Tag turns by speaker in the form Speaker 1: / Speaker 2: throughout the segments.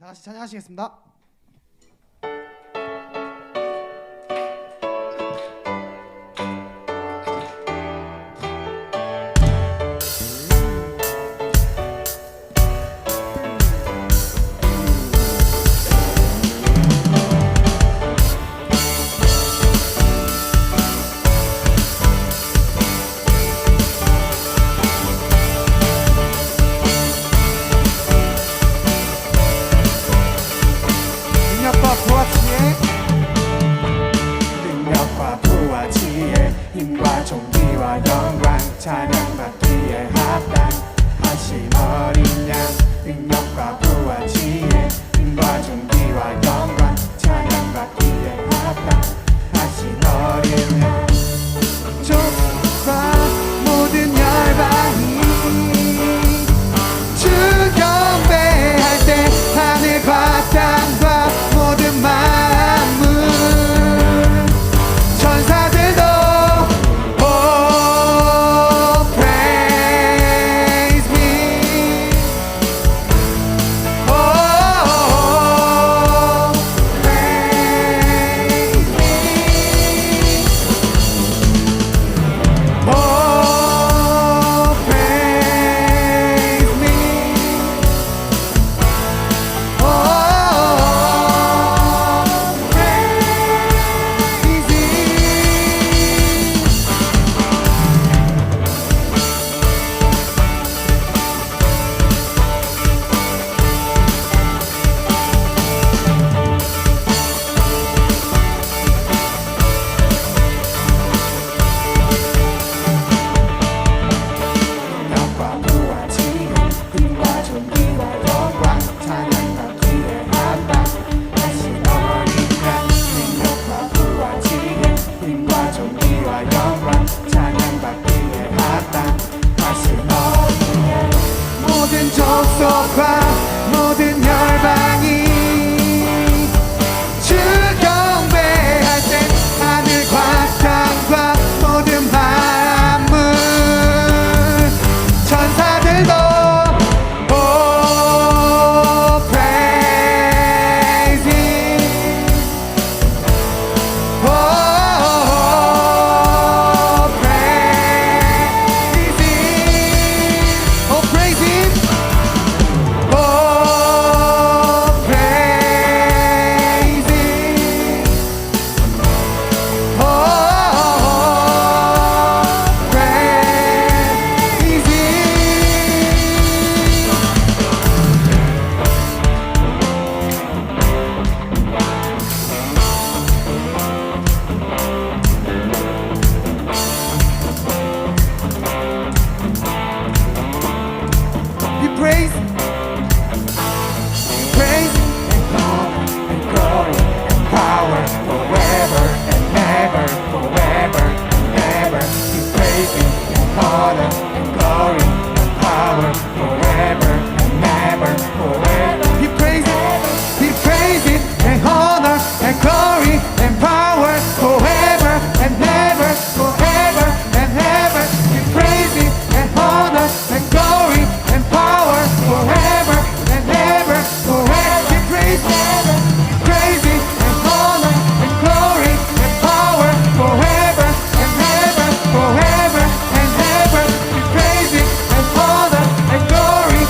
Speaker 1: 같이 찬양하시겠습니다.
Speaker 2: 능력과 부와 지혜 힘과 존귀와 영광 찬양받기에 합당하신 어린 양 능력과 부와 지혜 힘과 존귀와 영광 찬양받기에 합당하신 어린 양 족과 모든 열방이 주 경배할 때 하늘과 땅과 모든 만물 천사들도 Oh praise me Oh praise me Oh praise me 능력과 부와 지혜 힘과 존귀와 영광 찬양받기에 합당하신 어린 양 능력과 부와 지혜 힘과 존귀와 영광 찬양받기에 합당하신 어린 양 모든 족속과 모든 열방이 주 경배할 때 하늘과 땅과 모든 만물 천사들도 Oh praise Him Oh praise Him Oh praise Him Oh praise Him Oh praise Him We praise, praise and honor and glory and power forever and ever, forever and ever. We praise you and honor and glory and power forever and ever, forever. We praise it and honor and glory and power forever and ever, forever and ever. We praise it and honor and glory and power forever and ever, forever. We praise it and honor and glory and power forever and ever, forever and ever. We praise it and honor and glory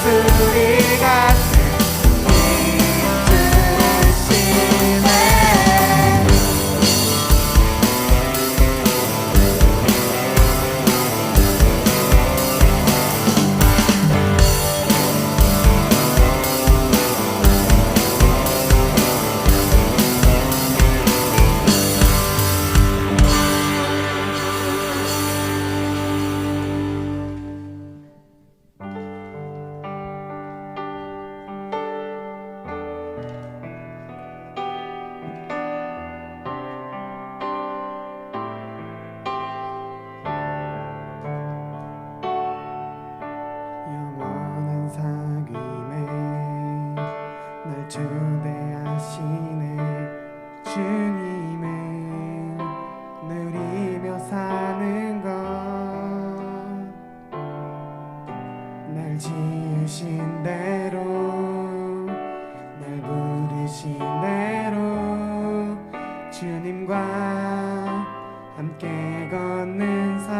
Speaker 2: 목소리 같은 믿으시네. 영원한 사귐에 날 초대하시네. 주님을 누리며 사는 것, 날 지으신 대로 날 부르신 대로 주님과 함께 걷는 삶,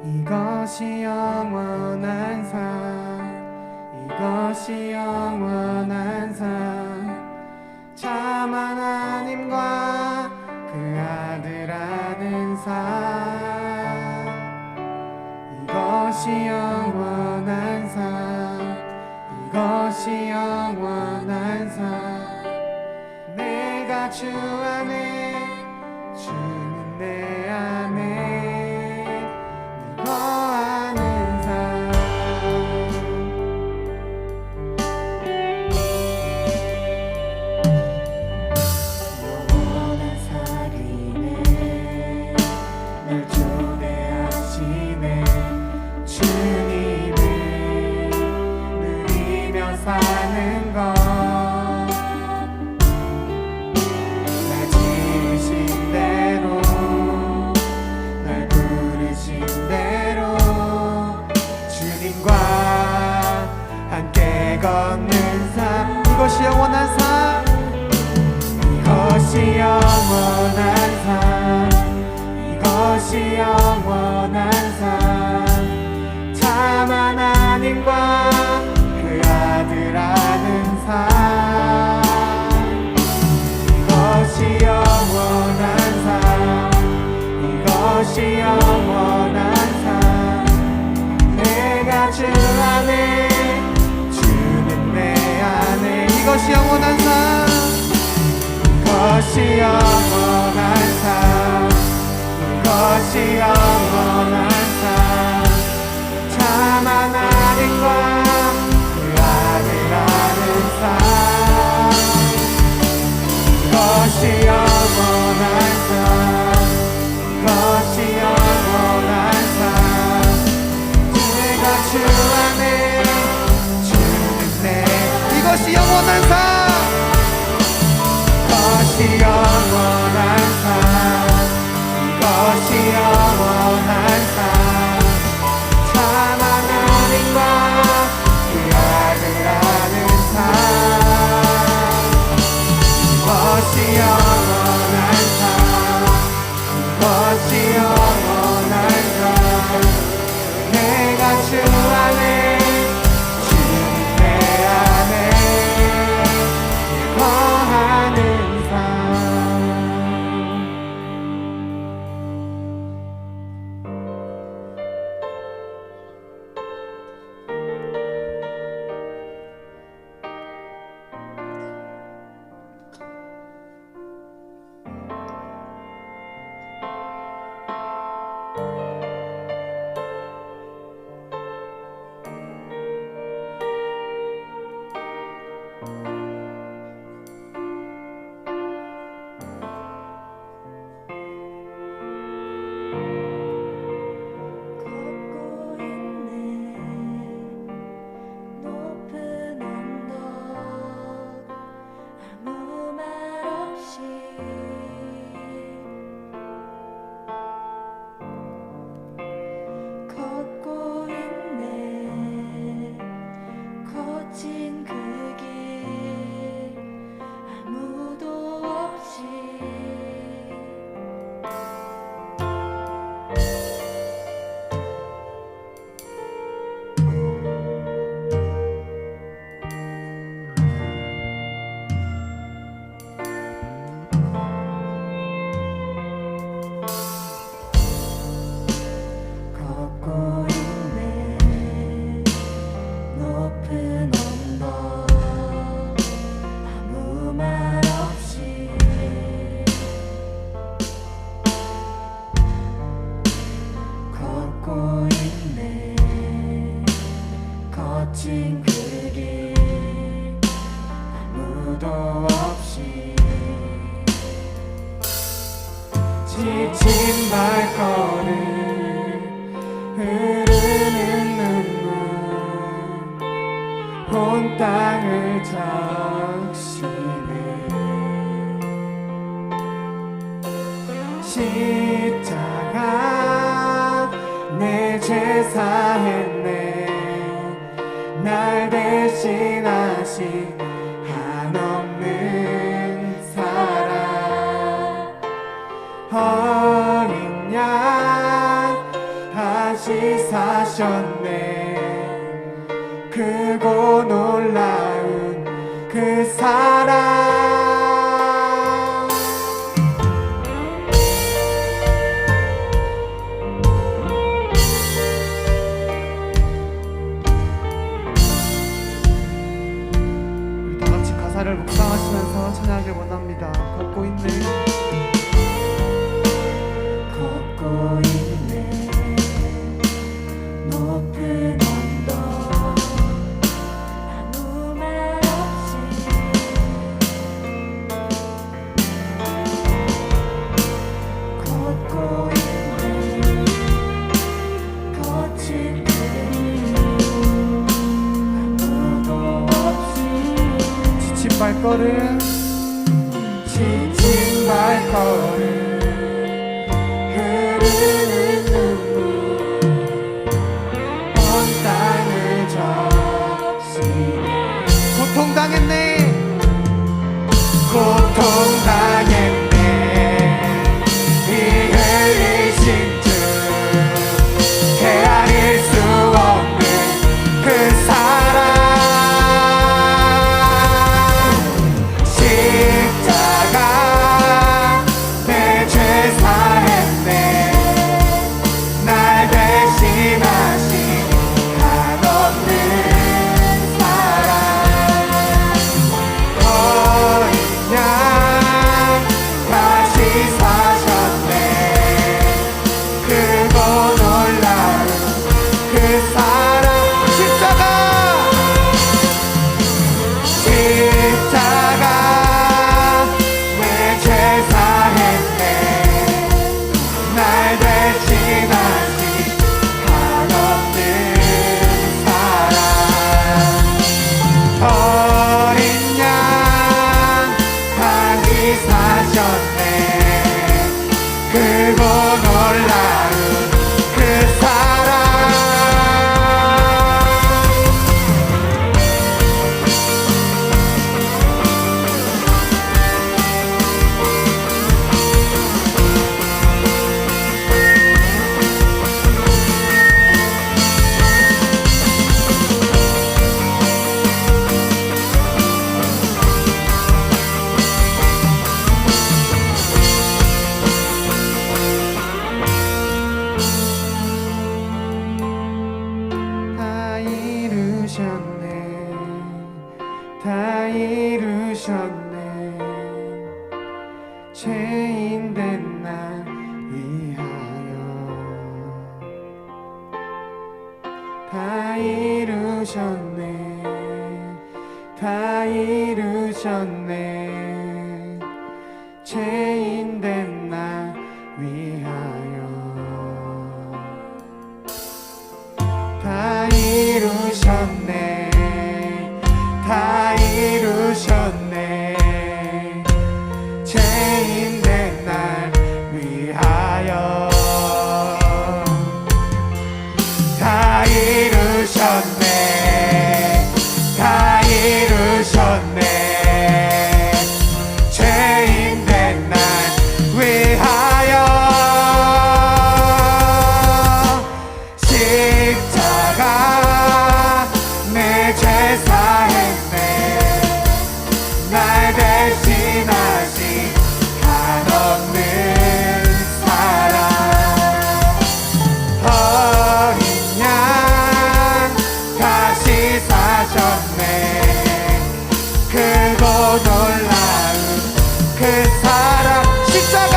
Speaker 2: 이것이 영원한 삶, 이것이 영원한 삶. 참 하나님과 그 아들 아는 삶, 이것이 영원한 삶, 이것이 영원한 삶. 내가 주 안에, 주는 내 안에 거하는 삶. 영원한 사귐에 날 초대하시네. 주님을 누리며 사는 것, 날 지으신 대로 날 부르신 대로 주님과 함께 걷는 삶, 이것이 영원한 삶, 이것이 영원한 삶, 이것이 영원한 삶. 참 하나님과 그 아들 아는 삶, 이것이 영원한 삶, 이것이 영원한 삶. 내가 주 안에, 주는 내 안에, 이것이 영원한 삶, 이것이 영원한 삶, 이것이 영원한 삶. 참 하나님과 그 아들 아는 삶, 이것이 영원한 삶, 이것이 영원한 삶. 내가 주 안에, 주는 내, 이것이 영원한 삶, 이것이 영원한 삶, 이것이 영원한 삶. 참 하나님과 그 아들 아는 삶, 이것이 영원한 삶, 이것이 영원한 삶. 내가 주 안에, 주는 내 안에 거친 그 길 아무도 없이 지친 발걸음 흐르는 눈물 온 땅을 적시네 십자가 내 제사 했네 날 대신하신 한없는 사랑 어린 양 다시 사셨네 크고 놀라운 그 사랑 우리 다 같이 가사를 묵상하시면서 찬양하길 원합니다. 걷고 있네 걷고 있네 높은 언덕
Speaker 1: 아무 말 없이
Speaker 2: 걷고 있네 거친 길 아무도 없이 지친 발걸음 흐르는 눈물 온 땅을 적시네 고통당했네 고통당했네 이 흘리신 주 헤아릴 수 없는 그 사랑 십자가 내 죄 사했네 날 대신하신 한없는 사랑 어린 양 다시 사셨네 크고 놀라운 그 사랑 십자가 내 죄 사했네 날 대신하신 한없는 사랑 어린 양 다시 사셨네 크고 놀라운 그 사랑 다 이루셨네 다 이루셨네 죄인된 날 위하여 다 이루셨네 다 이루셨네 죄인된 날 위하여 다 이루셨네 다 이루셨네 죄인된 날 위하여 다 이루셨네 다 이루셨네 죄인된 날 위하여 십자가 내 죄 사했네 날 대신하신 한없는 사랑 어린 양 다시 사셨네 크고 놀라운 그 사랑 십자가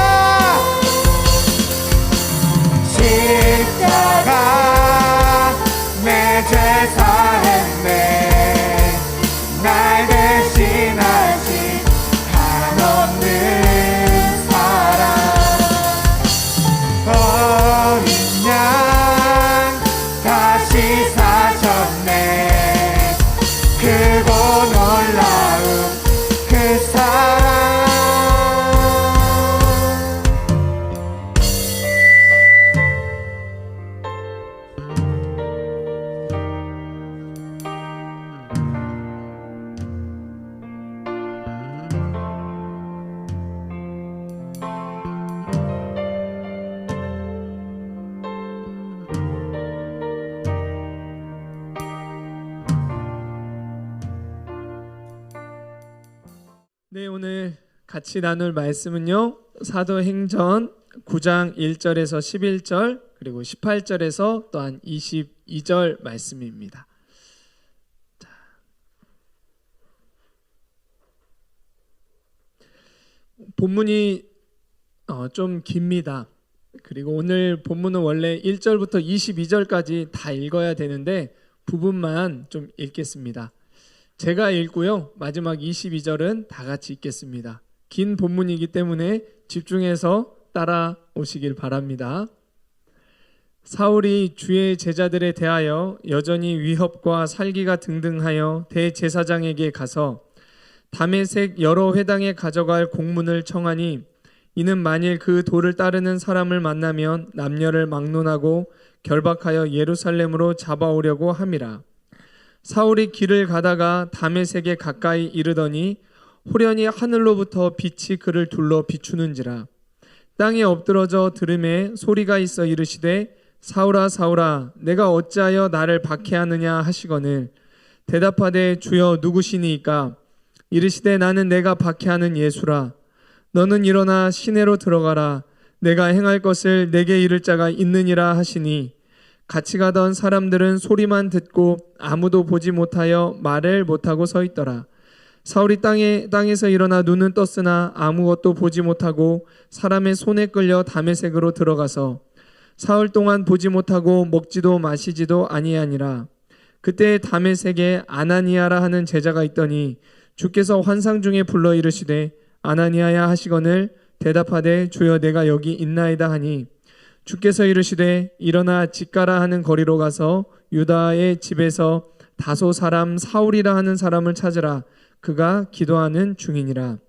Speaker 2: 내 죄 사했네 사셨네. 날 대신하신 한없는 사랑. 어린 양 다시 사셨네. 크고 놀라운 그 사랑.
Speaker 3: 네, 오늘 같이 나눌 말씀은요, 사도행전 9장 1절에서 11절 그리고 18절에서 또한 22절 말씀입니다. 자, 본문이 좀 깁니다. 그리고 오늘 본문은 원래 1절부터 22절까지 다 읽어야 되는데 부분만 좀 읽겠습니다. 제가 읽고요, 마지막 22절은 다 같이 읽겠습니다. 긴 본문이기 때문에 집중해서 따라오시길 바랍니다. 사울이 주의 제자들에 대하여 여전히 위협과 살기가 등등하여 대제사장에게 가서 다메섹 여러 회당에 가져갈 공문을 청하니, 이는 만일 그 도를 따르는 사람을 만나면 남녀를 막론하고 결박하여 예루살렘으로 잡아오려고 함이라. 사울이 길을 가다가 다메섹에 가까이 이르더니 호련히 하늘로부터 빛이 그를 둘러 비추는지라. 땅에 엎드러져 들음에 소리가 있어 이르시되 사울아 사울아 내가 어찌하여 나를 박해하느냐 하시거늘 대답하되 주여 누구시니이까? 이르시되 나는 내가 박해하는 예수라. 너는 일어나 시내로 들어가라. 내가 행할 것을 내게 이를 자가 있느니라 하시니, 같이 가던 사람들은 소리만 듣고 아무도 보지 못하여 말을 못하고 서 있더라. 사울이 땅에서 일어나 눈은 떴으나 아무것도 보지 못하고 사람의 손에 끌려 다메섹으로 들어가서 사흘 동안 보지 못하고 먹지도 마시지도 아니하니라. 그때 다메섹에 아나니아라 하는 제자가 있더니 주께서 환상 중에 불러 이르시되 아나니아야 하시거늘 대답하되 주여 내가 여기 있나이다 하니, 주께서 이르시되 일어나 직가라 하는 거리로 가서 유다의 집에서 다소 사람 사울이라 하는 사람을 찾으라. 그가 기도하는 중이니라.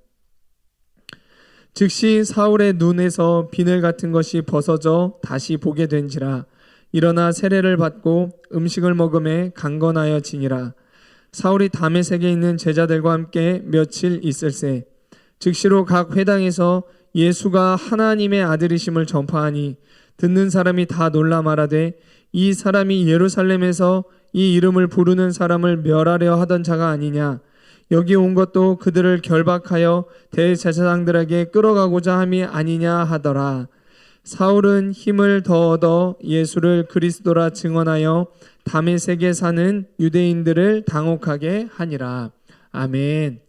Speaker 3: 즉시 사울의 눈에서 비늘 같은 것이 벗어져 다시 보게 된지라. 일어나 세례를 받고 음식을 먹음에 강건하여 지니라. 사울이 다메섹에 있는 제자들과 함께 며칠 있을새 즉시로 각 회당에서 예수가 하나님의 아들이심을 전파하니, 듣는 사람이 다 놀라 말하되 이 사람이 예루살렘에서 이 이름을 부르는 사람을 멸하려 하던 자가 아니냐. 여기 온 것도 그들을 결박하여 대제사장들에게 끌어가고자 함이 아니냐 하더라. 사울은 힘을 더 얻어 예수를 그리스도라 증언하여 다메섹에 사는 유대인들을 당혹하게 하니라. 아멘.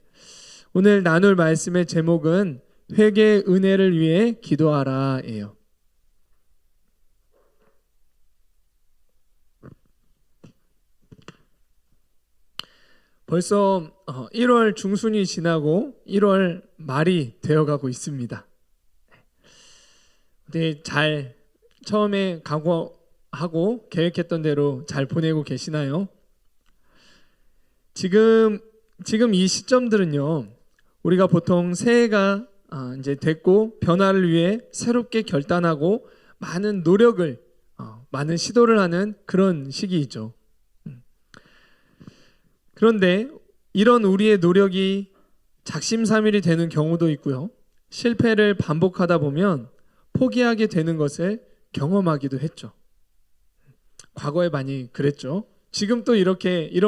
Speaker 3: 오늘 나눌 말씀의 제목은 회개의 은혜를 위해 기도하라예요. 벌써 1월 중순이 지나고 1월 말이 되어가고 있습니다. 근데 잘 처음에 각오하고 계획했던 대로 잘 보내고 계시나요? 지금 이 시점들은요, 우리가 보통 새해가 이제 됐고 변화를 위해 새롭게 결단하고 많은 노력을 많은 시도를 하는 그런 시기이죠. 그런데 이런 우리의 노력이 작심삼일이 되는 경우도 있고요, 실패를 반복하다 보면 포기하게 되는 것을 경험하기도 했죠. 과거에 많이 그랬죠. 지금 또 이런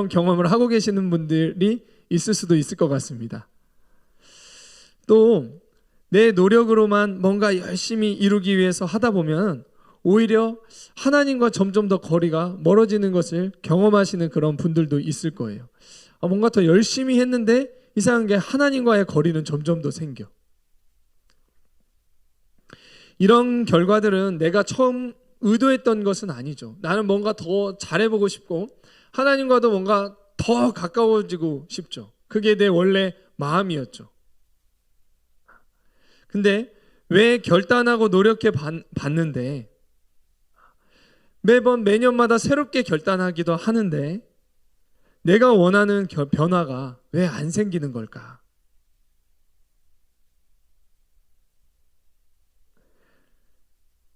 Speaker 3: 경험을 하고 계시는 분들이 있을 수도 있을 것 같습니다. 또 내 노력으로만 뭔가 열심히 이루기 위해서 하다 보면 오히려 하나님과 점점 더 거리가 멀어지는 것을 경험하시는 그런 분들도 있을 거예요. 뭔가 더 열심히 했는데 이상한 게 하나님과의 거리는 점점 더 생겨. 이런 결과들은 내가 처음 의도했던 것은 아니죠. 나는 뭔가 더 잘해보고 싶고 하나님과도 뭔가 더 가까워지고 싶죠. 그게 내 원래 마음이었죠. 근데 왜 결단하고 노력해 봤는데 매번 매년마다 새롭게 결단하기도 하는데 내가 원하는 변화가 왜 안 생기는 걸까?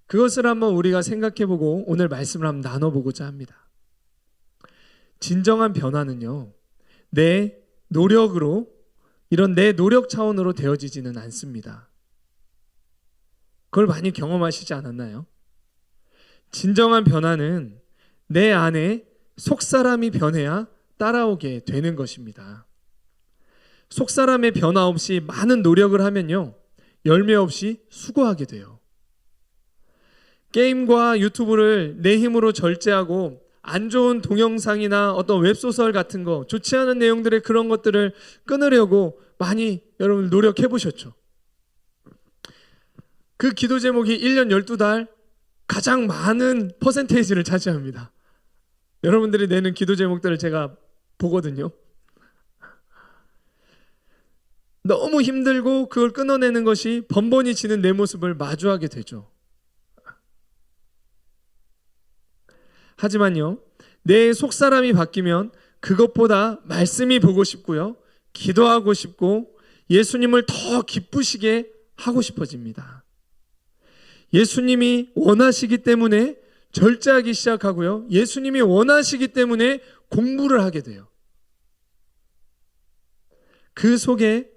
Speaker 3: 그것을 한번 우리가 생각해보고 오늘 말씀을 한번 나눠보고자 합니다. 진정한 변화는요, 내 노력으로, 이런 내 노력 차원으로 되어지지는 않습니다. 그걸 많이 경험하시지 않았나요? 진정한 변화는 내 안에 속사람이 변해야 따라오게 되는 것입니다. 속사람의 변화 없이 많은 노력을 하면요, 열매 없이 수고하게 돼요. 게임과 유튜브를 내 힘으로 절제하고 안 좋은 동영상이나 어떤 웹소설 같은 거, 좋지 않은 내용들의 그런 것들을 끊으려고 많이 여러분 노력해 보셨죠? 그 기도 제목이 1년 12달 가장 많은 퍼센테이지를 차지합니다. 여러분들이 내는 기도 제목들을 제가 보거든요. 너무 힘들고 그걸 끊어내는 것이 번번이 지는 내 모습을 마주하게 되죠. 하지만요, 내 속사람이 바뀌면 그것보다 말씀이 보고 싶고요, 기도하고 싶고 예수님을 더 기쁘시게 하고 싶어집니다. 예수님이 원하시기 때문에 절제하기 시작하고요, 예수님이 원하시기 때문에 공부를 하게 돼요. 그 속에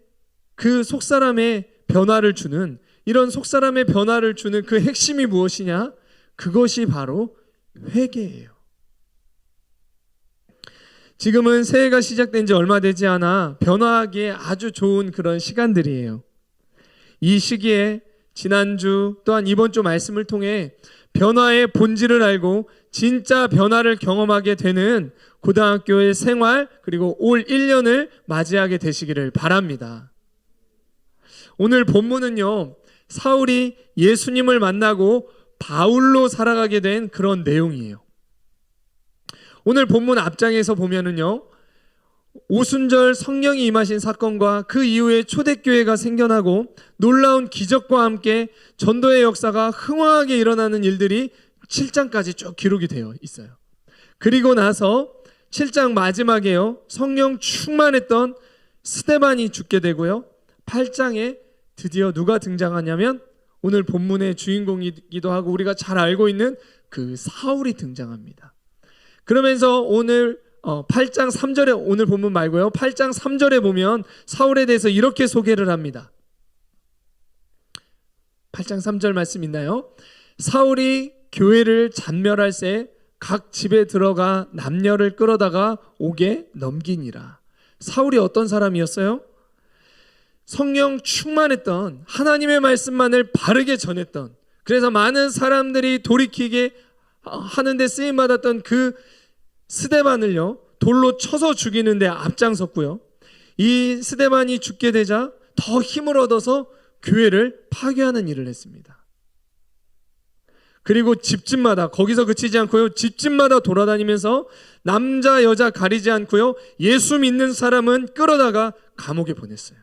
Speaker 3: 그 속사람의 변화를 주는, 이런 속사람의 변화를 주는 그 핵심이 무엇이냐? 그것이 바로 회개예요. 지금은 새해가 시작된 지 얼마 되지 않아 변화하기에 아주 좋은 그런 시간들이에요. 이 시기에 지난주 또한 이번 주 말씀을 통해 변화의 본질을 알고 진짜 변화를 경험하게 되는 고등학교의 생활, 그리고 올 1년을 맞이하게 되시기를 바랍니다. 오늘 본문은요, 사울이 예수님을 만나고 바울로 살아가게 된 그런 내용이에요. 오늘 본문 앞장에서 보면은요, 오순절 성령이 임하신 사건과 그 이후에 초대교회가 생겨나고 놀라운 기적과 함께 전도의 역사가 흥황하게 일어나는 일들이 7장까지 쭉 기록이 되어 있어요. 그리고 나서 7장 마지막에요, 성령 충만했던 스데반이 죽게 되고요, 8장에 드디어 누가 등장하냐면 오늘 본문의 주인공이기도 하고 우리가 잘 알고 있는 그 사울이 등장합니다. 그러면서 오늘 8장 3절에, 오늘 본문 말고요, 8장 3절에 보면 사울에 대해서 이렇게 소개를 합니다. 8장 3절 말씀 있나요? 사울이 교회를 잔멸할 새 각 집에 들어가 남녀를 끌어다가 옥에 넘기니라. 사울이 어떤 사람이었어요? 성령 충만했던, 하나님의 말씀만을 바르게 전했던, 그래서 많은 사람들이 돌이키게 하는데 쓰임받았던 그 스데반을요, 돌로 쳐서 죽이는데 앞장섰고요, 이 스데반이 죽게 되자 더 힘을 얻어서 교회를 파괴하는 일을 했습니다. 그리고 집집마다, 거기서 그치지 않고요, 집집마다 돌아다니면서 남자 여자 가리지 않고요, 예수 믿는 사람은 끌어다가 감옥에 보냈어요.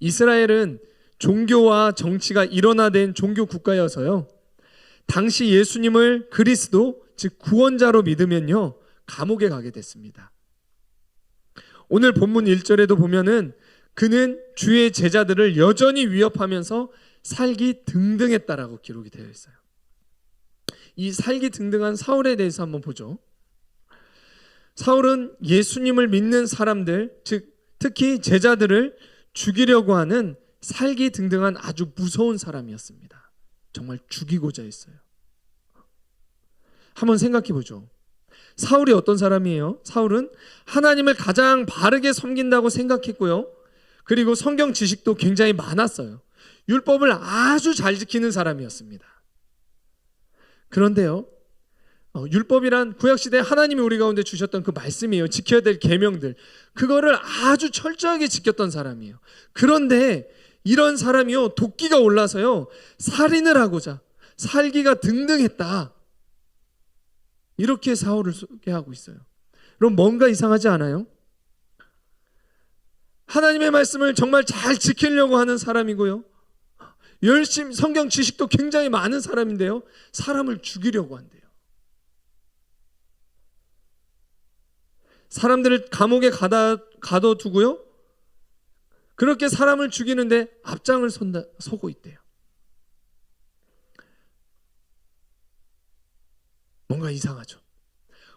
Speaker 3: 이스라엘은 종교와 정치가 일원화된 종교 국가여서요, 당시 예수님을 그리스도, 즉 구원자로 믿으면요, 감옥에 가게 됐습니다. 오늘 본문 1절에도 보면은 그는 주의 제자들을 여전히 위협하면서 살기 등등했다라고 기록이 되어 있어요. 이 살기 등등한 사울에 대해서 한번 보죠. 사울은 예수님을 믿는 사람들, 즉 특히 제자들을 죽이려고 하는 살기 등등한 아주 무서운 사람이었습니다. 정말 죽이고자 했어요. 한번 생각해 보죠. 사울이 어떤 사람이에요? 사울은 하나님을 가장 바르게 섬긴다고 생각했고요, 그리고 성경 지식도 굉장히 많았어요. 율법을 아주 잘 지키는 사람이었습니다. 그런데요, 율법이란 구약시대에 하나님이 우리 가운데 주셨던 그 말씀이에요. 지켜야 될 계명들, 그거를 아주 철저하게 지켰던 사람이에요. 그런데 이런 사람이요, 도끼가 올라서요, 살인을 하고자, 살기가 등등했다, 이렇게 사울을 소개하고 있어요. 그럼 뭔가 이상하지 않아요? 하나님의 말씀을 정말 잘 지키려고 하는 사람이고요, 열심히 성경 지식도 굉장히 많은 사람인데요, 사람을 죽이려고 한대요. 사람들을 감옥에 가둬두고요, 그렇게 사람을 죽이는데 앞장을 서고 있대요. 뭔가 이상하죠.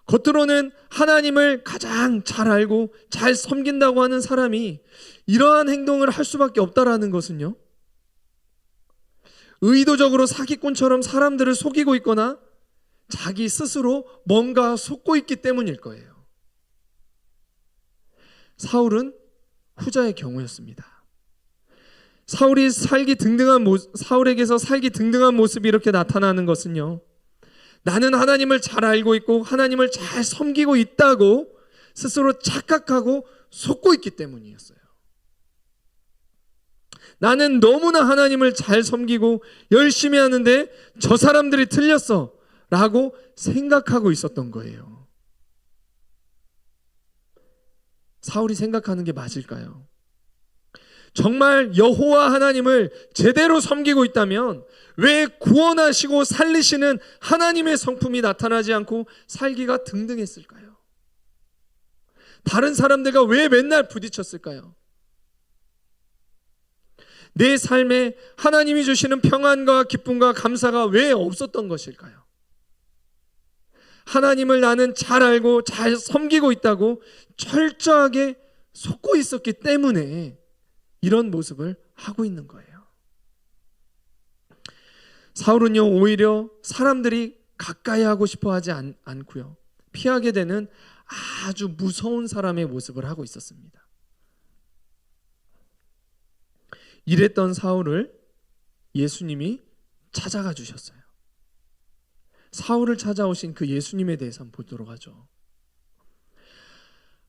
Speaker 3: 겉으로는 하나님을 가장 잘 알고 잘 섬긴다고 하는 사람이 이러한 행동을 할 수밖에 없다라는 것은요, 의도적으로 사기꾼처럼 사람들을 속이고 있거나 자기 스스로 뭔가 속고 있기 때문일 거예요. 사울은 후자의 경우였습니다. 사울에게서 살기 등등한 모습이 이렇게 나타나는 것은요, 나는 하나님을 잘 알고 있고 하나님을 잘 섬기고 있다고 스스로 착각하고 속고 있기 때문이었어요. 나는 너무나 하나님을 잘 섬기고 열심히 하는데 저 사람들이 틀렸어 라고 생각하고 있었던 거예요. 사울이 생각하는 게 맞을까요? 정말 여호와 하나님을 제대로 섬기고 있다면 왜 구원하시고 살리시는 하나님의 성품이 나타나지 않고 살기가 등등했을까요? 다른 사람들과 왜 맨날 부딪혔을까요? 내 삶에 하나님이 주시는 평안과 기쁨과 감사가 왜 없었던 것일까요? 하나님을 나는 잘 알고 잘 섬기고 있다고 철저하게 속고 있었기 때문에 이런 모습을 하고 있는 거예요. 사울은요, 오히려 사람들이 가까이 하고 싶어 하지 않고요, 피하게 되는 아주 무서운 사람의 모습을 하고 있었습니다. 이랬던 사울을 예수님이 찾아가 주셨어요. 사울을 찾아오신 그 예수님에 대해서 한번 보도록 하죠.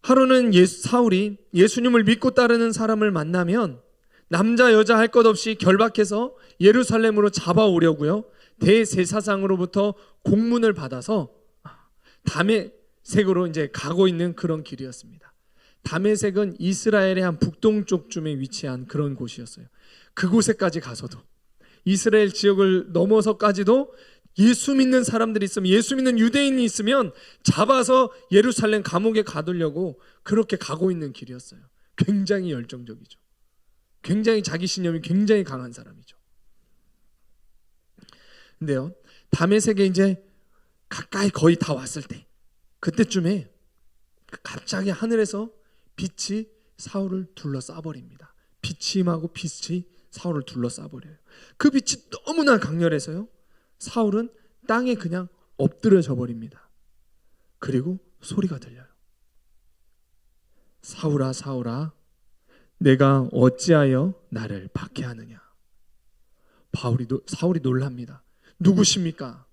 Speaker 3: 하루는 사울이 예수님을 믿고 따르는 사람을 만나면 남자 여자 할 것 없이 결박해서 예루살렘으로 잡아오려고요, 대제사장으로부터 공문을 받아서 다메섹으로 이제 가고 있는 그런 길이었습니다. 다메섹은 이스라엘의 한 북동쪽쯤에 위치한 그런 곳이었어요. 그곳에까지 가서도, 이스라엘 지역을 넘어서까지도 예수 믿는 사람들이 있으면, 예수 믿는 유대인이 있으면 잡아서 예루살렘 감옥에 가두려고 그렇게 가고 있는 길이었어요. 굉장히 열정적이죠. 굉장히 자기 신념이 굉장히 강한 사람이죠. 근데요, 다메섹에 이제 가까이 거의 다 왔을 때, 그때쯤에 갑자기 하늘에서 빛이 사울을 둘러싸버립니다. 빛이 임하고 빛이 사울을 둘러싸버려요. 그 빛이 너무나 강렬해서요, 사울은 땅에 그냥 엎드려져 버립니다. 그리고 소리가 들려요. 사울아, 사울아, 내가 어찌하여 나를 박해하느냐. 사울이 놀랍니다. 누구십니까?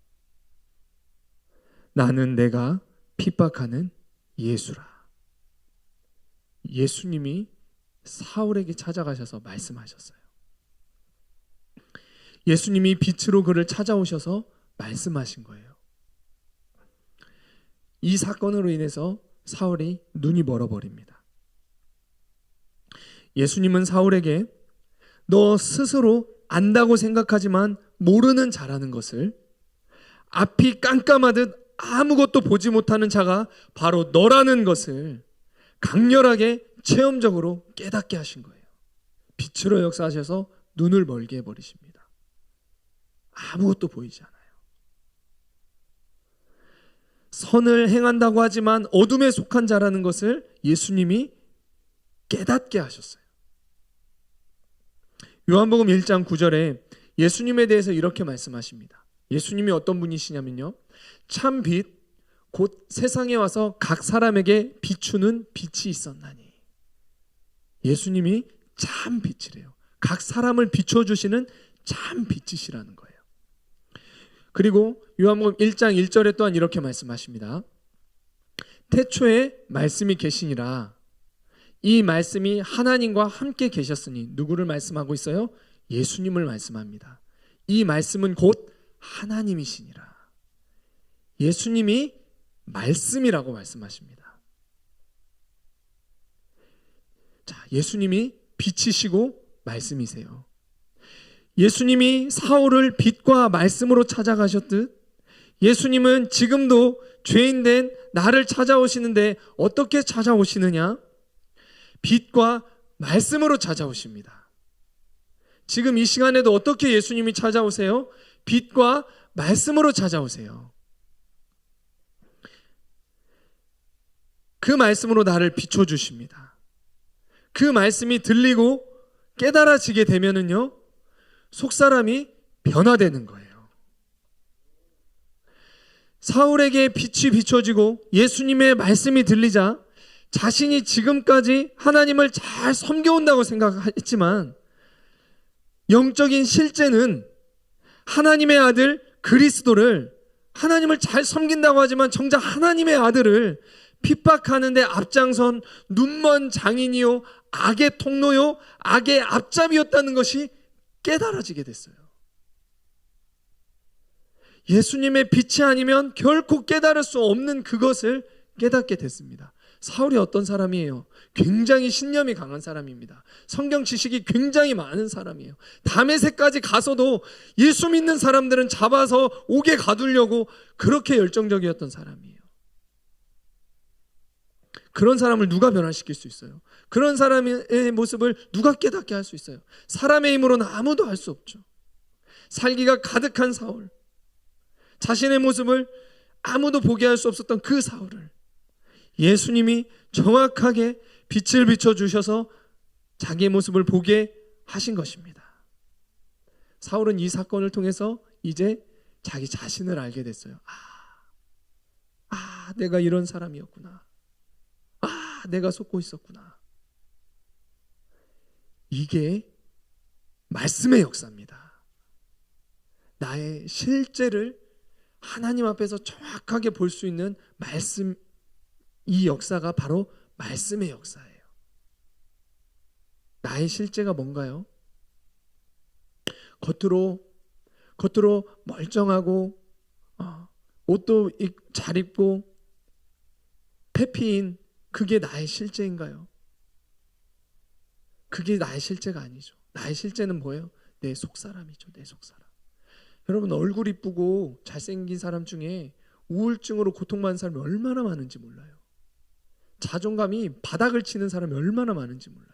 Speaker 3: 나는 내가 핍박하는 예수라. 예수님이 사울에게 찾아가셔서 말씀하셨어요. 예수님이 빛으로 그를 찾아오셔서 말씀하신 거예요. 이 사건으로 인해서 사울이 눈이 멀어버립니다. 예수님은 사울에게 너 스스로 안다고 생각하지만 모르는 자라는 것을, 앞이 깜깜하듯 아무것도 보지 못하는 자가 바로 너라는 것을 강렬하게 체험적으로 깨닫게 하신 거예요. 빛으로 역사하셔서 눈을 멀게 해버리십니다. 아무것도 보이지 않아요. 선을 행한다고 하지만 어둠에 속한 자라는 것을 예수님이 깨닫게 하셨어요. 요한복음 1장 9절에 예수님에 대해서 이렇게 말씀하십니다. 예수님이 어떤 분이시냐면요, 참 빛, 곧 세상에 와서 각 사람에게 비추는 빛이 있었나니. 예수님이 참 빛이래요. 각 사람을 비춰주시는 참 빛이시라는 거예요. 그리고 요한복음 1장 1절에 또한 이렇게 말씀하십니다. 태초에 말씀이 계시니라. 이 말씀이 하나님과 함께 계셨으니. 누구를 말씀하고 있어요? 예수님을 말씀합니다. 이 말씀은 곧 하나님이시니라. 예수님이 말씀이라고 말씀하십니다. 예수님이 빛이시고 말씀이세요. 예수님이 사울을 빛과 말씀으로 찾아가셨듯 예수님은 지금도 죄인된 나를 찾아오시는데 어떻게 찾아오시느냐? 빛과 말씀으로 찾아오십니다. 지금 이 시간에도 어떻게 예수님이 찾아오세요? 빛과 말씀으로 찾아오세요. 그 말씀으로 나를 비춰주십니다. 그 말씀이 들리고 깨달아지게 되면은요, 속사람이 변화되는 거예요. 사울에게 빛이 비춰지고 예수님의 말씀이 들리자 자신이 지금까지 하나님을 잘 섬겨온다고 생각했지만 영적인 실제는 하나님의 아들 그리스도를, 하나님을 잘 섬긴다고 하지만 정작 하나님의 아들을 핍박하는데 앞장선 눈먼 장인이요, 악의 통로요, 악의 앞잡이였다는 것이 깨달아지게 됐어요. 예수님의 빛이 아니면 결코 깨달을 수 없는 그것을 깨닫게 됐습니다. 사울이 어떤 사람이에요? 굉장히 신념이 강한 사람입니다. 성경 지식이 굉장히 많은 사람이에요. 다메섹까지 가서도 예수 믿는 사람들은 잡아서 옥에 가두려고 그렇게 열정적이었던 사람이에요. 그런 사람을 누가 변화시킬 수 있어요? 그런 사람의 모습을 누가 깨닫게 할 수 있어요? 사람의 힘으로는 아무도 할 수 없죠. 살기가 가득한 사울, 자신의 모습을 아무도 보게 할 수 없었던 그 사울을 예수님이 정확하게 빛을 비춰주셔서 자기의 모습을 보게 하신 것입니다. 사울은 이 사건을 통해서 이제 자기 자신을 알게 됐어요. 내가 이런 사람이었구나. 내가 속고 있었구나. 이게 말씀의 역사입니다. 나의 실제를 하나님 앞에서 정확하게 볼 수 있는 말씀, 이 역사가 바로 말씀의 역사예요. 나의 실제가 뭔가요? 겉으로 멀쩡하고 옷도 잘 입고 페피인 그게 나의 실제인가요? 그게 나의 실제가 아니죠. 나의 실제는 뭐예요? 내 속사람이죠. 내 속사람. 여러분, 얼굴 이쁘고 잘생긴 사람 중에 우울증으로 고통받는 사람이 얼마나 많은지 몰라요. 자존감이 바닥을 치는 사람이 얼마나 많은지 몰라요.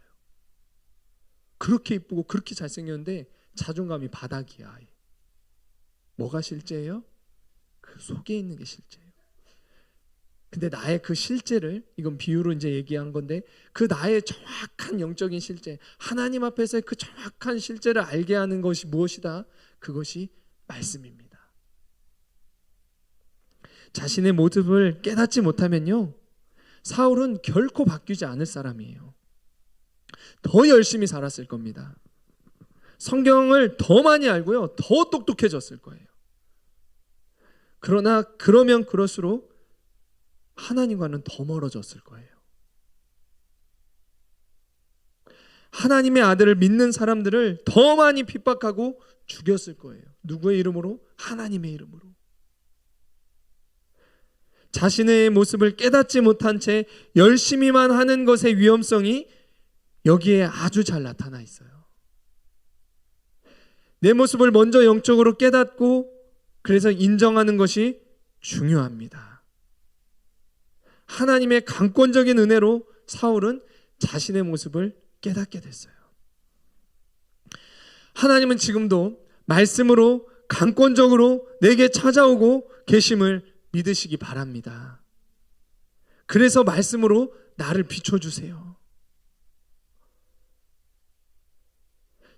Speaker 3: 그렇게 이쁘고 그렇게 잘생겼는데 자존감이 바닥이야. 뭐가 실제예요? 그 속에 있는 게 실제예요. 근데 나의 그 실제를, 이건 비유로 이제 얘기한 건데, 그 나의 정확한 영적인 실제, 하나님 앞에서의 그 정확한 실제를 알게 하는 것이 무엇이다? 그것이 말씀입니다. 자신의 모습을 깨닫지 못하면요, 사울은 결코 바뀌지 않을 사람이에요. 더 열심히 살았을 겁니다. 성경을 더 많이 알고요, 더 똑똑해졌을 거예요. 그러나 그러면 그럴수록 하나님과는 더 멀어졌을 거예요. 하나님의 아들을 믿는 사람들을 더 많이 핍박하고 죽였을 거예요. 누구의 이름으로? 하나님의 이름으로. 자신의 모습을 깨닫지 못한 채 열심히만 하는 것의 위험성이 여기에 아주 잘 나타나 있어요. 내 모습을 먼저 영적으로 깨닫고 그래서 인정하는 것이 중요합니다. 하나님의 강권적인 은혜로 사울은 자신의 모습을 깨닫게 됐어요. 하나님은 지금도 말씀으로 강권적으로 내게 찾아오고 계심을 믿으시기 바랍니다. 그래서 말씀으로 나를 비춰주세요.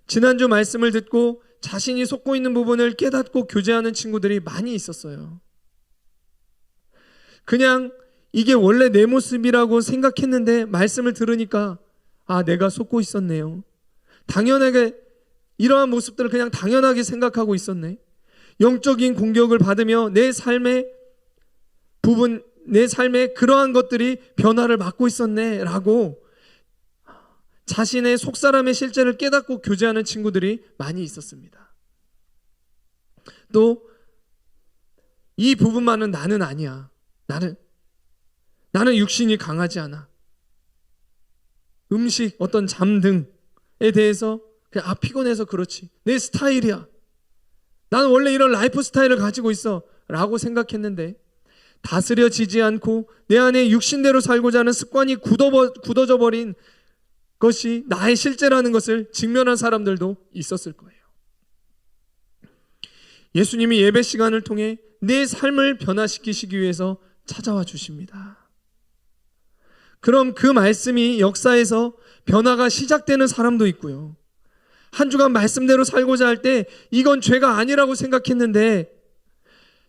Speaker 3: 지난주 말씀을 듣고 자신이 속고 있는 부분을 깨닫고 교제하는 친구들이 많이 있었어요. 그냥 이게 원래 내 모습이라고 생각했는데 말씀을 들으니까 내가 속고 있었네요. 당연하게 이러한 모습들을 그냥 당연하게 생각하고 있었네. 영적인 공격을 받으며 내 삶의 그러한 것들이 변화를 맞고 있었네 라고 자신의 속사람의 실제를 깨닫고 교제하는 친구들이 많이 있었습니다. 또 이 부분만은 나는 아니야. 나는 육신이 강하지 않아. 음식, 어떤 잠 등에 대해서 그냥 피곤해서 그렇지, 내 스타일이야, 나는 원래 이런 라이프 스타일을 가지고 있어 라고 생각했는데, 다스려지지 않고 내 안에 육신대로 살고자 하는 습관이 굳어져 버린 것이 나의 실제라는 것을 직면한 사람들도 있었을 거예요. 예수님이 예배 시간을 통해 내 삶을 변화시키시기 위해서 찾아와 주십니다. 그럼 그 말씀이 역사에서 변화가 시작되는 사람도 있고요, 한 주간 말씀대로 살고자 할 때 이건 죄가 아니라고 생각했는데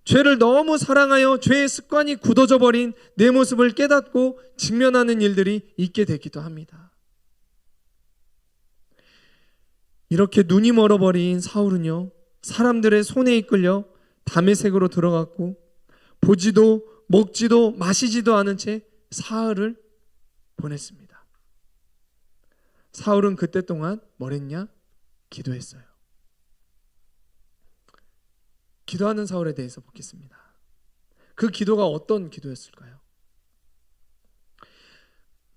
Speaker 3: 죄를 너무 사랑하여 죄의 습관이 굳어져 버린 내 모습을 깨닫고 직면하는 일들이 있게 되기도 합니다. 이렇게 눈이 멀어버린 사울은요, 사람들의 손에 이끌려 다메섹으로 들어갔고 보지도 먹지도 마시지도 않은 채 사흘을 보냈습니다. 사울은 그때 동안 뭘 했냐? 기도했어요. 기도하는 사울에 대해서 보겠습니다. 그 기도가 어떤 기도였을까요?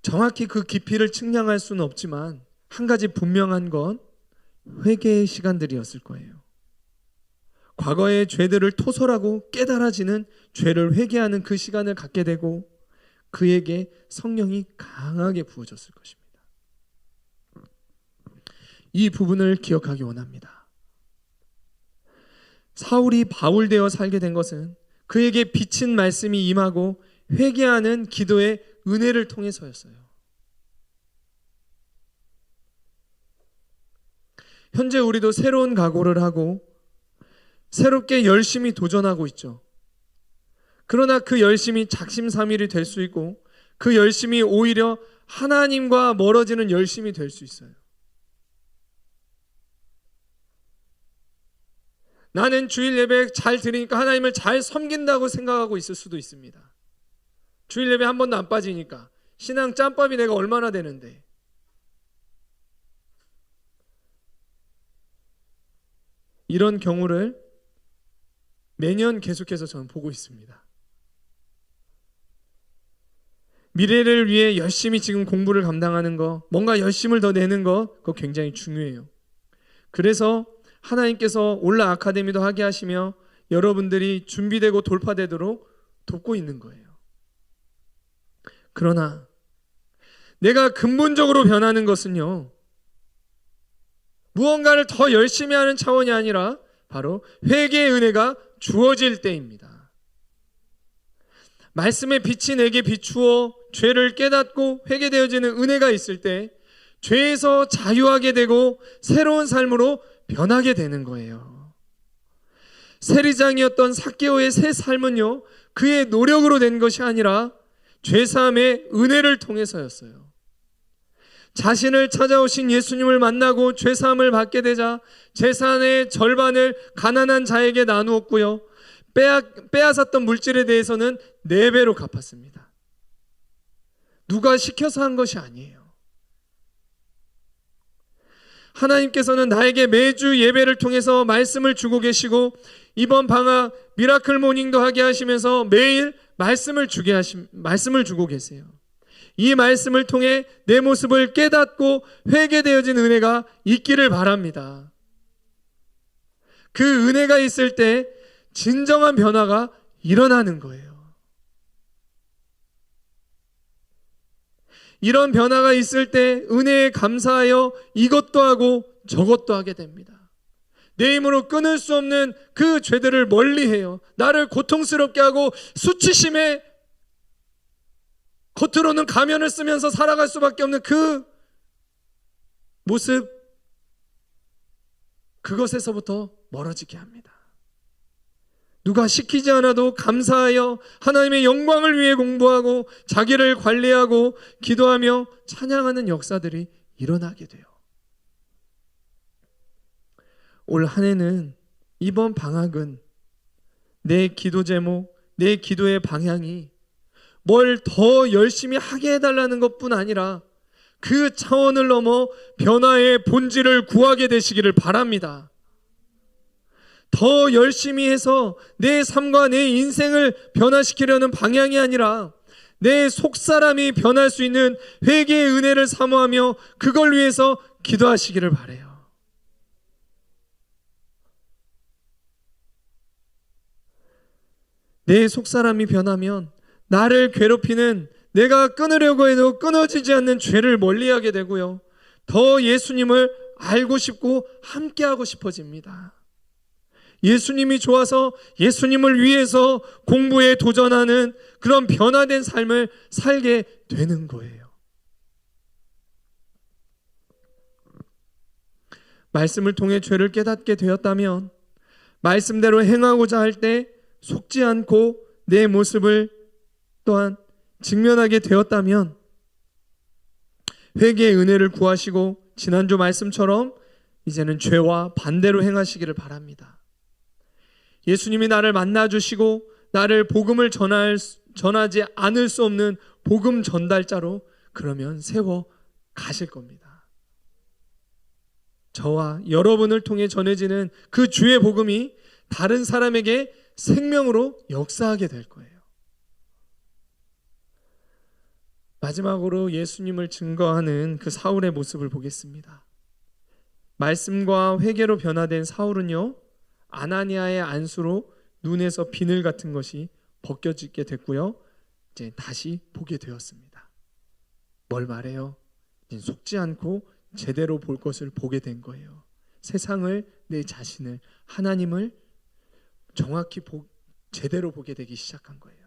Speaker 3: 정확히 그 깊이를 측량할 수는 없지만 한 가지 분명한 건 회개의 시간들이었을 거예요. 과거의 죄들을 토설하고 깨달아지는, 죄를 회개하는 그 시간을 갖게 되고 그에게 성령이 강하게 부어졌을 것입니다. 이 부분을 기억하기 원합니다. 사울이 바울 되어 살게 된 것은 그에게 비친 말씀이 임하고 회개하는 기도의 은혜를 통해서였어요. 현재 우리도 새로운 각오를 하고 새롭게 열심히 도전하고 있죠. 그러나 그 열심이 작심삼일이 될 수 있고 그 열심이 오히려 하나님과 멀어지는 열심이 될 수 있어요. 나는 주일 예배 잘 드리니까 하나님을 잘 섬긴다고 생각하고 있을 수도 있습니다. 주일 예배 한 번도 안 빠지니까 신앙 짬밥이 내가 얼마나 되는데. 이런 경우를 매년 계속해서 저는 보고 있습니다. 미래를 위해 열심히 지금 공부를 감당하는 거, 뭔가 열심을 더 내는 거, 그거 굉장히 중요해요. 그래서 하나님께서 올라 아카데미도 하게 하시며 여러분들이 준비되고 돌파되도록 돕고 있는 거예요. 그러나 내가 근본적으로 변하는 것은요, 무언가를 더 열심히 하는 차원이 아니라 바로 회개의 은혜가 주어질 때입니다. 말씀의 빛이 내게 비추어 죄를 깨닫고 회개되어지는 은혜가 있을 때 죄에서 자유하게 되고 새로운 삶으로 변하게 되는 거예요. 세리장이었던 삭개오의 새 삶은요, 그의 노력으로 된 것이 아니라 죄사함의 은혜를 통해서였어요. 자신을 찾아오신 예수님을 만나고 죄사함을 받게 되자 재산의 절반을 가난한 자에게 나누었고요, 빼앗았던 물질에 대해서는 4배로 갚았습니다. 누가 시켜서 한 것이 아니에요. 하나님께서는 나에게 매주 예배를 통해서 말씀을 주고 계시고 이번 방학 미라클 모닝도 하게 하시면서 매일 말씀을 주고 계세요. 이 말씀을 통해 내 모습을 깨닫고 회개되어진 은혜가 있기를 바랍니다. 그 은혜가 있을 때 진정한 변화가 일어나는 거예요. 이런 변화가 있을 때 은혜에 감사하여 이것도 하고 저것도 하게 됩니다. 내 힘으로 끊을 수 없는 그 죄들을 멀리해요. 나를 고통스럽게 하고 수치심에 겉으로는 가면을 쓰면서 살아갈 수밖에 없는 그 모습, 그것에서부터 멀어지게 합니다. 누가 시키지 않아도 감사하여 하나님의 영광을 위해 공부하고 자기를 관리하고 기도하며 찬양하는 역사들이 일어나게 돼요. 올 한 해는, 이번 방학은 내 기도 제목, 내 기도의 방향이 뭘 더 열심히 하게 해달라는 것뿐 아니라 그 차원을 넘어 변화의 본질을 구하게 되시기를 바랍니다. 더 열심히 해서 내 삶과 내 인생을 변화시키려는 방향이 아니라 내 속사람이 변할 수 있는 회개의 은혜를 사모하며 그걸 위해서 기도하시기를 바라요. 내 속사람이 변하면 나를 괴롭히는, 내가 끊으려고 해도 끊어지지 않는 죄를 멀리하게 되고요, 더 예수님을 알고 싶고 함께하고 싶어집니다. 예수님이 좋아서 예수님을 위해서 공부에 도전하는 그런 변화된 삶을 살게 되는 거예요. 말씀을 통해 죄를 깨닫게 되었다면, 말씀대로 행하고자 할 때 속지 않고 내 모습을 또한 직면하게 되었다면, 회개의 은혜를 구하시고 지난주 말씀처럼 이제는 죄와 반대로 행하시기를 바랍니다. 예수님이 나를 만나주시고 나를 복음을 전하지 않을 수 없는 복음 전달자로 그러면 세워 가실 겁니다. 저와 여러분을 통해 전해지는 그 주의 복음이 다른 사람에게 생명으로 역사하게 될 거예요. 마지막으로 예수님을 증거하는 그 사울의 모습을 보겠습니다. 말씀과 회개로 변화된 사울은요, 아나니아의 안수로 눈에서 비늘 같은 것이 벗겨지게 됐고요, 이제 다시 보게 되었습니다. 뭘 말해요? 이제 속지 않고 제대로 볼 것을 보게 된 거예요. 세상을, 내 자신을, 하나님을 정확히 제대로 보게 되기 시작한 거예요.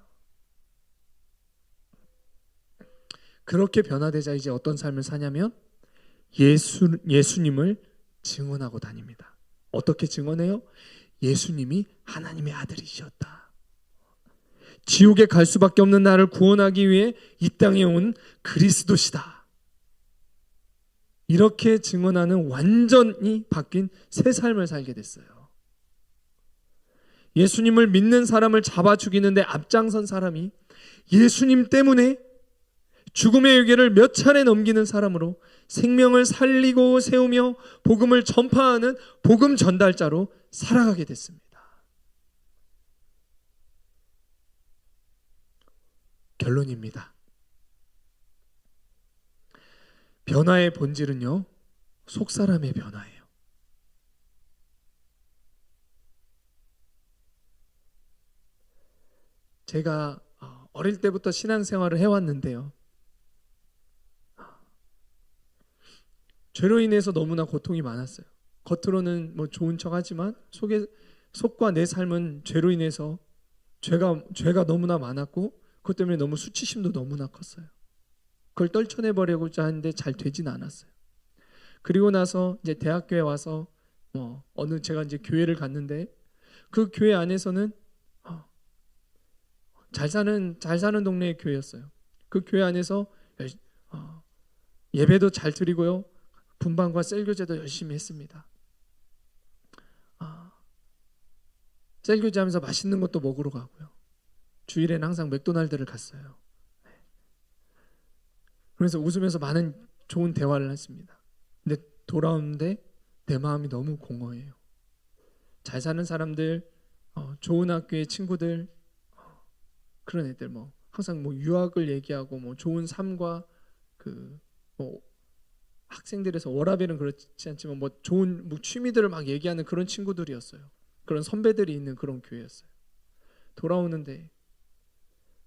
Speaker 3: 그렇게 변화되자 이제 어떤 삶을 사냐면 예수님을 증언하고 다닙니다. 어떻게 증언해요? 예수님이 하나님의 아들이셨다. 지옥에 갈 수밖에 없는 나를 구원하기 위해 이 땅에 온 그리스도시다. 이렇게 증언하는 완전히 바뀐 새 삶을 살게 됐어요. 예수님을 믿는 사람을 잡아 죽이는데 앞장선 사람이 예수님 때문에 죽음의 위기를 몇 차례 넘기는 사람으로 생명을 살리고 세우며 복음을 전파하는 복음 전달자로 살아가게 됐습니다. 결론입니다. 변화의 본질은요, 속사람의 변화예요. 제가 어릴 때부터 신앙생활을 해왔는데요, 죄로 인해서 너무나 고통이 많았어요. 겉으로는 뭐 좋은 척 하지만 속과 내 삶은 죄로 인해서 죄가 너무나 많았고, 그것 때문에 너무 수치심도 너무나 컸어요. 그걸 떨쳐내버리고자 하는데 잘 되진 않았어요. 그리고 나서 이제 대학교에 와서 제가 이제 교회를 갔는데, 그 교회 안에서는 잘 사는 동네의 교회였어요. 그 교회 안에서 예배도 잘 드리고요, 분방과 셀교제도 열심히 했습니다. 셀교제 하면서 맛있는 것도 먹으러 가고요, 주일에는 항상 맥도날드를 갔어요. 그래서 웃으면서 많은 좋은 대화를 했습니다. 근데 돌아오는데 내 마음이 너무 공허해요. 잘 사는 사람들, 좋은 학교의 친구들, 그런 애들 항상 유학을 얘기하고 좋은 삶과 학생들에서 워라밸은 그렇지 않지만 좋은 취미들을 막 얘기하는 그런 친구들이었어요. 그런 선배들이 있는 그런 교회였어요. 돌아오는데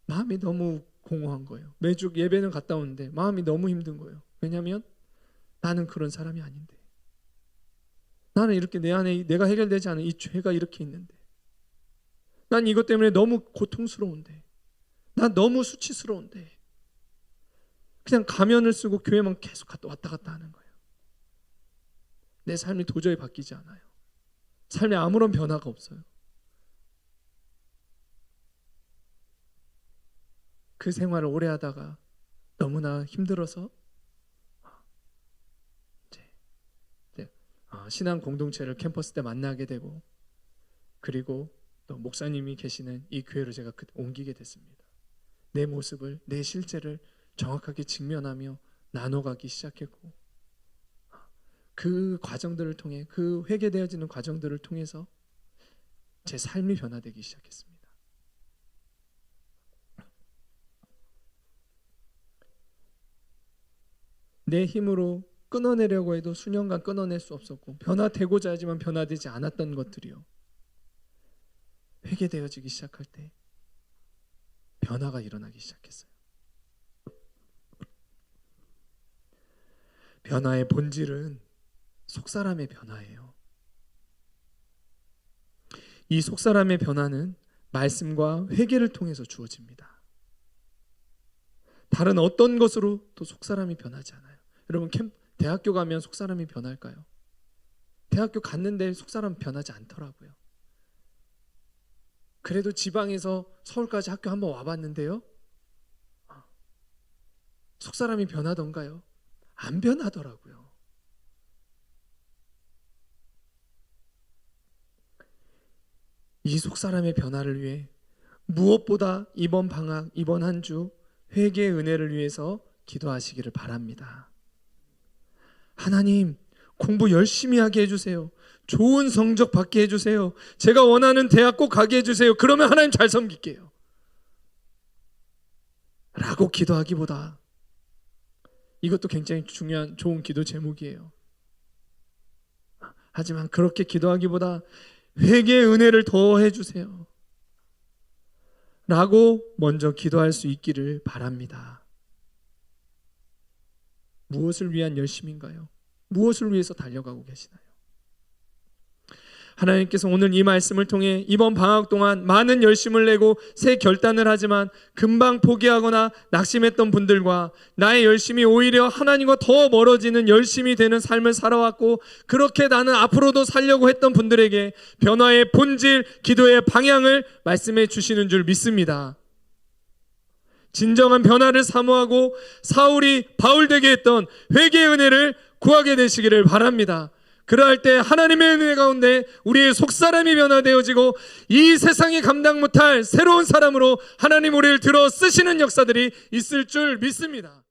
Speaker 3: 마음이 너무 공허한 거예요. 매주 예배는 갔다 오는데 마음이 너무 힘든 거예요. 왜냐하면 나는 그런 사람이 아닌데, 나는 이렇게 내 안에 내가 해결되지 않은 이 죄가 이렇게 있는데, 난 이것 때문에 너무 고통스러운데, 난 너무 수치스러운데, 그냥 가면을 쓰고 교회만 계속 왔다 갔다 하는 거예요. 내 삶이 도저히 바뀌지 않아요. 삶에 아무런 변화가 없어요. 그 생활을 오래 하다가 너무나 힘들어서 신앙 공동체를 캠퍼스 때 만나게 되고, 그리고 또 목사님이 계시는 이 교회로 제가 옮기게 됐습니다. 내 모습을, 내 실체를 정확하게 직면하며 나눠가기 시작했고, 그 과정들을 통해, 그 회개되어지는 과정들을 통해서 제 삶이 변화되기 시작했습니다. 내 힘으로 끊어내려고 해도 수년간 끊어낼 수 없었고 변화되고자 하지만 변화되지 않았던 것들이요. 회개되어지기 시작할 때 변화가 일어나기 시작했어요. 변화의 본질은 속사람의 변화예요. 이 속사람의 변화는 말씀과 회개를 통해서 주어집니다. 다른 어떤 것으로도 속사람이 변하지 않아요. 여러분 대학교 가면 속사람이 변할까요? 대학교 갔는데 속사람 변하지 않더라고요. 그래도 지방에서 서울까지 학교 한번 와봤는데요. 속사람이 변하던가요? 안 변하더라고요. 이 속사람의 변화를 위해 무엇보다 이번 방학, 이번 한 주 회개의 은혜를 위해서 기도하시기를 바랍니다. 하나님, 공부 열심히 하게 해주세요. 좋은 성적 받게 해주세요. 제가 원하는 대학 꼭 가게 해주세요. 그러면 하나님 잘 섬길게요. 라고 기도하기보다, 이것도 굉장히 중요한 좋은 기도 제목이에요. 하지만 그렇게 기도하기보다 회개의 은혜를 더해 주세요. 라고 먼저 기도할 수 있기를 바랍니다. 무엇을 위한 열심인가요? 무엇을 위해서 달려가고 계시나요? 하나님께서 오늘 이 말씀을 통해 이번 방학 동안 많은 열심을 내고 새 결단을 하지만 금방 포기하거나 낙심했던 분들과 나의 열심이 오히려 하나님과 더 멀어지는 열심이 되는 삶을 살아왔고 그렇게 나는 앞으로도 살려고 했던 분들에게 변화의 본질, 기도의 방향을 말씀해 주시는 줄 믿습니다. 진정한 변화를 사모하고 사울이 바울 되게 했던 회개의 은혜를 구하게 되시기를 바랍니다. 그러할 때 하나님의 은혜 가운데 우리의 속사람이 변화되어지고 이 세상이 감당 못할 새로운 사람으로 하나님 우리를 들어 쓰시는 역사들이 있을 줄 믿습니다.